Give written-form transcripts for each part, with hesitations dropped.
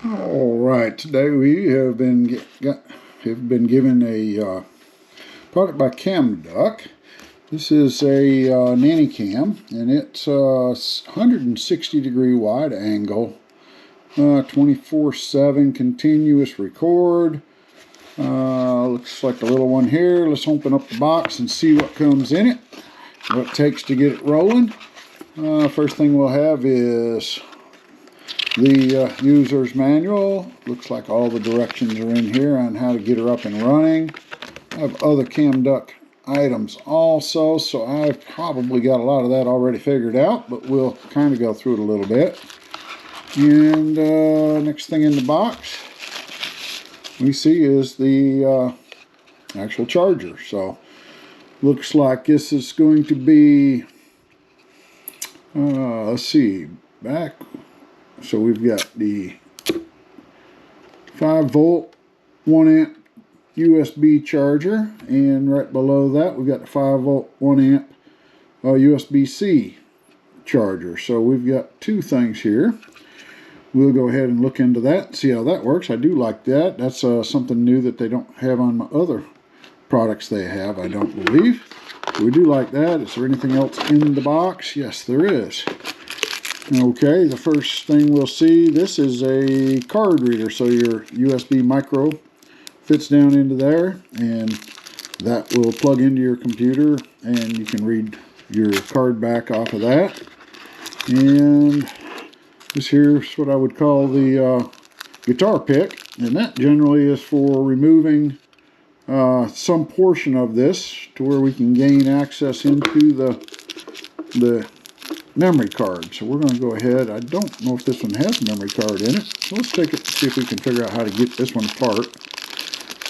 All right, today we have been given a product by Camduck. This is a nanny cam, and it's 160-degree wide angle, 24/7 continuous record. Looks like a little one here. Let's open up the box and see what comes in it, what it takes to get it rolling. First thing we'll have is the user's manual. Looks like all the directions are in here on how to get her up and running. I have other Camduck items also, so I've probably got a lot of that already figured out, but we'll kind of go through it a little bit. And next thing in the box we see is the actual charger. So looks like this is going to be let's see, back. So we've got the 5-volt, 1-amp USB charger, and right below that we've got the 5-volt, 1-amp USB-C charger. So we've got two things here. We'll go ahead and look into that and see how that works. I do like that. That's something new that they don't have on my other products they have, I don't believe. We do like that. Is there anything else in the box? Yes, there is. Okay, the first thing we'll see, this is a card reader, so your USB micro fits down into there, and that will plug into your computer, and you can read your card back off of that. And this here is what I would call the guitar pick, and that generally is for removing some portion of this to where we can gain access into the memory card. So we're going to go ahead. I don't know if this one has a memory card in it, so let's take it and see if we can figure out how to get this one apart.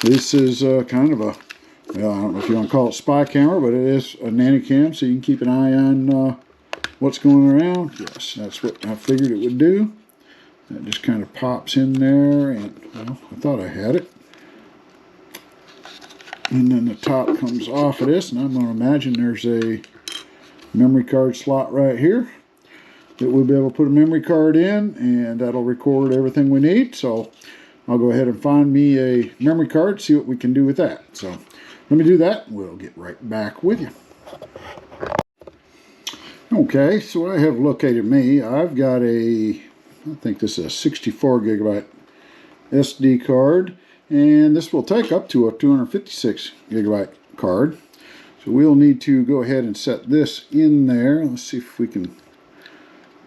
This is kind of a, well, I don't know if you want to call it spy camera, but it is a nanny cam, so you can keep an eye on what's going around. Yes, that's what I figured it would do. That just kind of pops in there, and well, I thought I had it. And then the top comes off of this, and I'm going to imagine there's a memory card slot right here that we'll be able to put a memory card in, and that'll record everything we need. So I'll go ahead and find me a memory card, see what we can do with that. So let me do that, and we'll get right back with you. Okay, so I have located me. I've got I think this is a 64 gigabyte SD card, and this will take up to a 256 gigabyte card. So we'll need to go ahead and set this in there. Let's see if we can,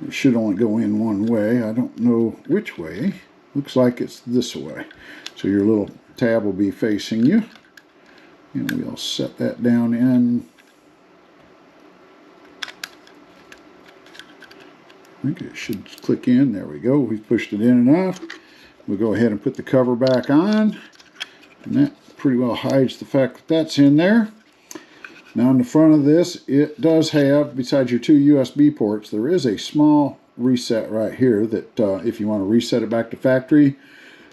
it should only go in one way. I don't know which way. Looks like it's this way. So your little tab will be facing you. And we'll set that down in. I think it should click in. There we go. We've pushed it in enough. We'll go ahead and put the cover back on. And that pretty well hides the fact that that's in there. Now on the front of this, it does have, besides your two USB ports, there is a small reset right here that if you want to reset it back to factory,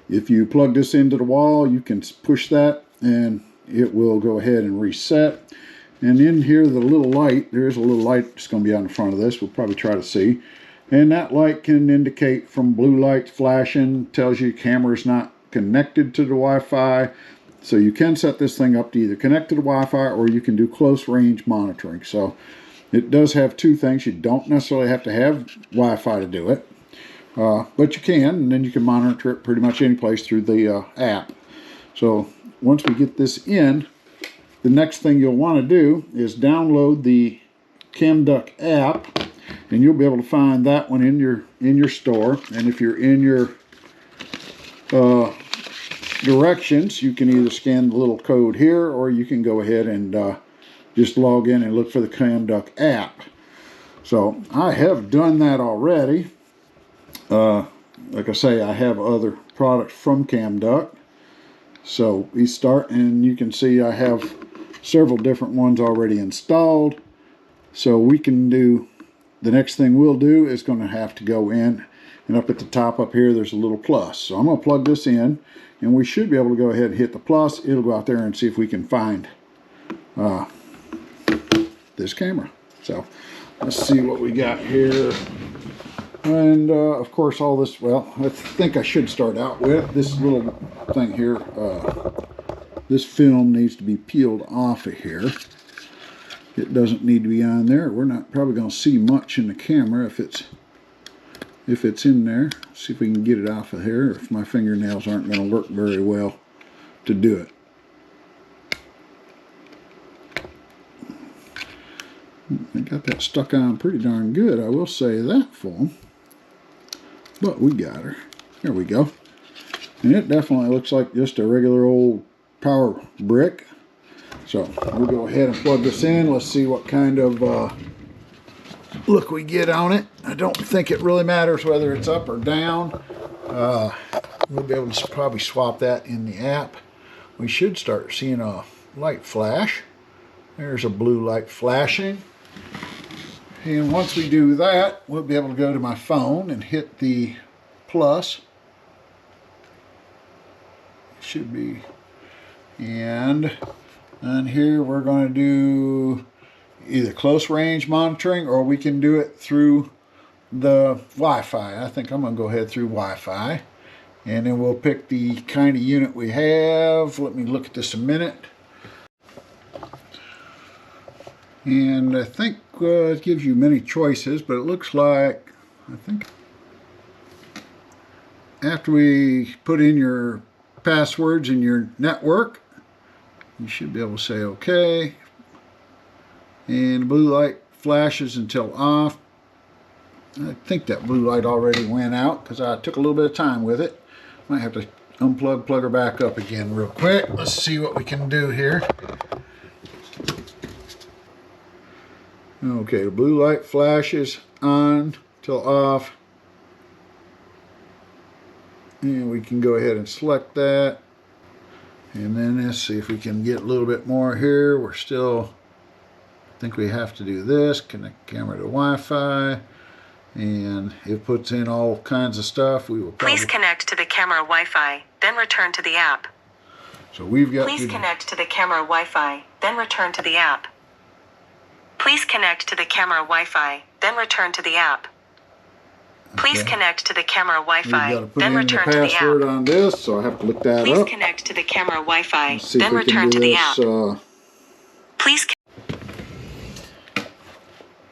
if you plug this into the wall, you can push that and it will go ahead and reset. And in here, the little light, there is a little light that's going to be on the front of this. We'll probably try to see. And that light can indicate from blue lights flashing, tells you camera's not connected to the Wi-Fi. So you can set this thing up to either connect to the Wi-Fi or you can do close range monitoring. So it does have two things. You don't necessarily have to have Wi-Fi to do it, but you can, and then you can monitor it pretty much any place through the app. So once we get this in, the next thing you'll want to do is download the Camduck app, and you'll be able to find that one in your store. And if you're in your directions, you can either scan the little code here, or you can go ahead and just log in and look for the Camduck app. So I have done that already. Like I say, I have other products from Camduck. So we start, and you can see I have several different ones already installed. So we can do, the next thing we'll do is going to have to go in, and up at the top up here there's a little plus. So I'm going to plug this in, and we should be able to go ahead and hit the plus. It'll go out there and see if we can find this camera. So let's see what we got here. And of course all this, well, I think I should start out with this little thing here. This film needs to be peeled off of here. It doesn't need to be on there. We're not probably going to see much in the camera if it's in there. See if we can get it off of here, if my fingernails aren't going to work very well to do it. I got that stuck on pretty darn good, I will say that for them. But we got her. There we go. And it definitely looks like just a regular old power brick. So we'll go ahead and plug this in. Let's see what kind of look we get on it. I don't think it really matters whether it's up or down. We'll be able to probably swap that in the app. We should start seeing a light flash. There's a blue light flashing. And once we do that, we'll be able to go to my phone and hit the plus. Should be. And on here we're going to do either close range monitoring, or we can do it through the Wi-Fi. I think I'm going to go ahead through Wi-Fi. And then we'll pick the kind of unit we have. Let me look at this a minute. And I think it gives you many choices, but it looks like, I think after we put in your passwords in your network, you should be able to say OK. And the blue light flashes until off. I think that blue light already went out because I took a little bit of time with it. Might have to unplug, plug her back up again real quick. Let's see what we can do here. Okay, the blue light flashes on till off. And we can go ahead and select that. And then let's see if we can get a little bit more here. We're still, I think we have to do this, connect the camera to Wi-Fi. And it puts in all kinds of stuff. We will Please connect to the camera Wi-Fi, then return to the app. So we've got Please connect to the camera Wi-Fi, then return to the app. Please connect to the camera Wi-Fi, then return to the app. Please connect to the camera Wi-Fi, then return to the app. Password on this, so I have to look that up. Please connect to the camera Wi-Fi, then return to the app. Please.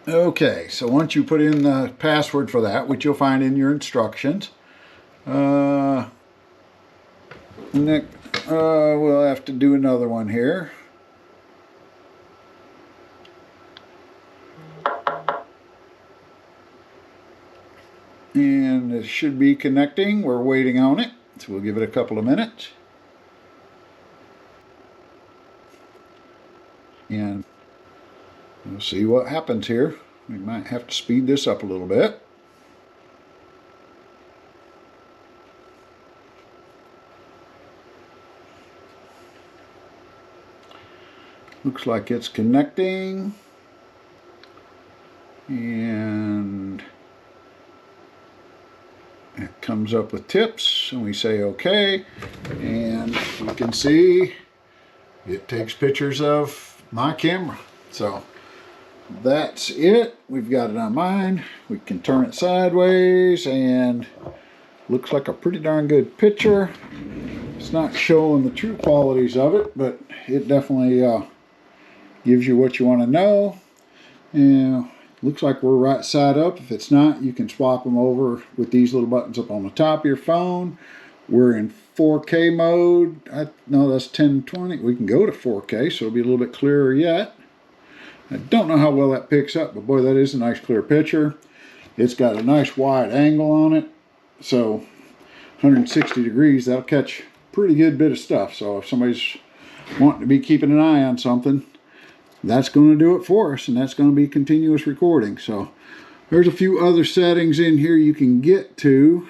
Okay, so once you put in the password for that, which you'll find in your instructions, we'll have to do another one here. And it should be connecting. We're waiting on it, so we'll give it a couple of minutes. And we'll see what happens here. We might have to speed this up a little bit. Looks like it's connecting. And it comes up with tips, and we say OK. And you can see it takes pictures of my camera. So that's it. We've got it on mine. We can turn it sideways, and looks like a pretty darn good picture. It's not showing the true qualities of it, but it definitely gives you what you want to know. And looks like we're right side up. If it's not, you can swap them over with these little buttons up on the top of your phone. We're in 4K mode. No, that's 1020. We can go to 4K, so it'll be a little bit clearer yet. I don't know how well that picks up, but boy, that is a nice clear picture. It's got a nice wide angle on it, so 160 degrees, that'll catch a pretty good bit of stuff. So if somebody's wanting to be keeping an eye on something, that's going to do it for us, and that's going to be continuous recording. So there's a few other settings in here you can get to.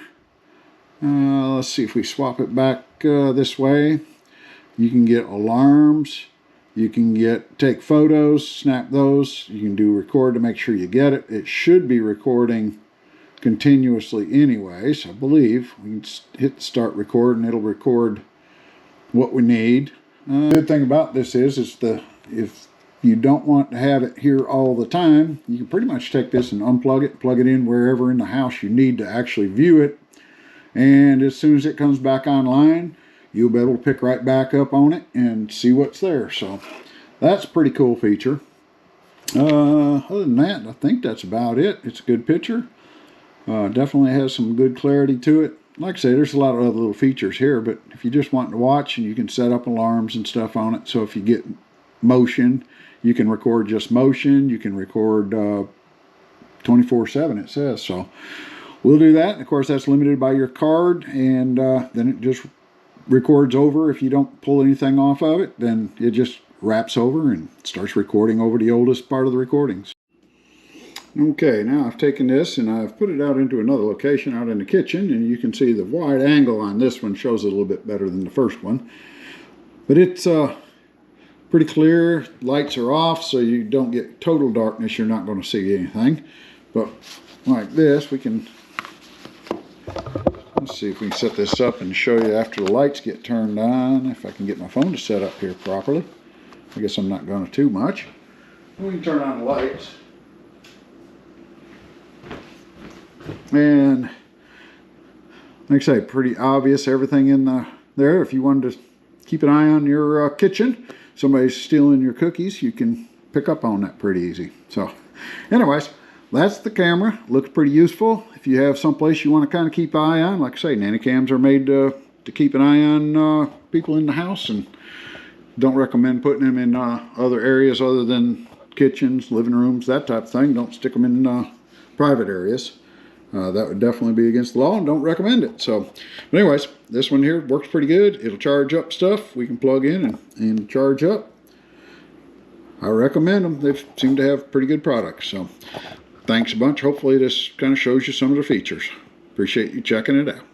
Let's see if we swap it back this way. You can get alarms. You can take photos, snap those. You can do record to make sure you get it. It should be recording continuously anyways, I believe. We can hit start record, and it'll record what we need. Good thing about this is if you don't want to have it here all the time, you can pretty much take this and unplug it, plug it in wherever in the house you need to actually view it. And as soon as it comes back online, you'll be able to pick right back up on it and see what's there. So that's a pretty cool feature. Other than that, I think that's about it. It's a good picture. Definitely has some good clarity to it. Like I say, there's a lot of other little features here, but if you just want to watch, and you can set up alarms and stuff on it. So if you get motion, you can record just motion. You can record 24/7, it says. So we'll do that. And of course, that's limited by your card, and then it just records over. If you don't pull anything off of it, then it just wraps over and starts recording over the oldest part of the recordings. Okay, now I've taken this and I've put it out into another location out in the kitchen, and you can see the wide angle on this one shows it a little bit better than the first one. But it's pretty clear. Lights are off, so you don't get total darkness. You're not going to see anything. But like this, we can, let's see if we can set this up and show you after the lights get turned on, if I can get my phone to set up here properly. I guess I'm not going to too much. We can turn on the lights. And like I say, pretty obvious everything in there. If you wanted to keep an eye on your kitchen, somebody's stealing your cookies, you can pick up on that pretty easy. So anyways, that's the camera. Looks pretty useful. If you have someplace you want to kind of keep an eye on, like I say, nanny cams are made to keep an eye on people in the house, and don't recommend putting them in other areas other than kitchens, living rooms, that type of thing. Don't stick them in private areas. That would definitely be against the law, and don't recommend it. So, but anyways, this one here works pretty good. It'll charge up stuff. We can plug in and charge up. I recommend them. They seem to have pretty good products. So, thanks a bunch. Hopefully this kind of shows you some of the features. Appreciate you checking it out.